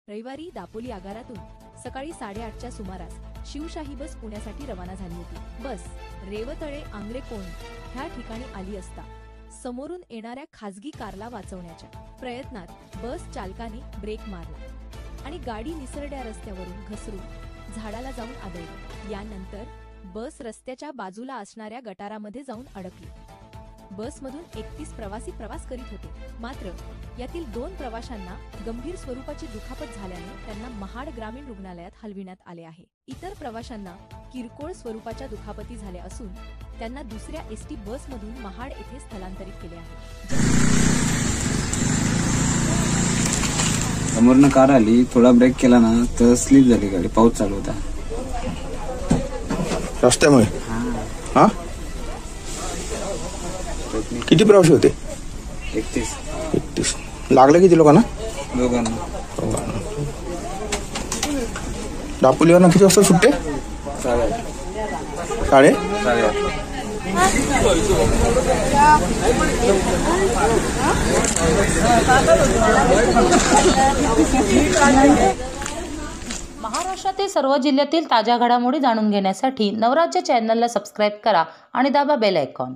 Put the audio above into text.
रविवारी दापोली आगारातून सकाळी 8:30च्या सुमारास शिवशाही बस पुण्यासाठी रवाना झाली होती। बस रेवतळे आंग्रेकोण ह्या ठिकाणी आली असता समोरून येणाऱ्या खासगी कारला वाचवण्याच्या प्रयत्नात बस चालकाने ब्रेक मारला आणि गाडी निसरड्या रस्त्यावरून घसरून झाडाला जाऊन आदळली। यानंतर बस रस्त्याच्या बाजूला असणाऱ्या गटारामध्ये जाऊन अडकली। बसमधून 31 प्रवासी प्रवास करीत होते, मात्र यातील 2 प्रवाशांना गंभीर स्वरूपाची दुखापत झाल्याने त्यांना महाड ग्रामीण रुग्णालयात हलविण्यात आले आहे। इतर प्रवाशांना किरकोळ स्वरूपाच्या दुखापती झाल्या असून त्यांना दुसऱ्या एसटी बसमधून महाड येथे स्थलांतरित केले आहे। समोरनं कार आली, थोडा ब्रेक केला ना तर स्लिप झाली गाडी। पाऊस चालू होता रस्त्यामुळे। हा, किती प्रवासी होते? 31 लागलं किती लोकांना? दोघांना। दापोलीवरनं किती वाजता सुट्टे? 8:30। महाराष्ट्रातील सर्व जिल्ह्यातील ताज्या घडामोडी जाणून घेण्यासाठी नवराज्य चॅनलला सबस्क्राईब करा आणि दाबा बेल आयकॉन।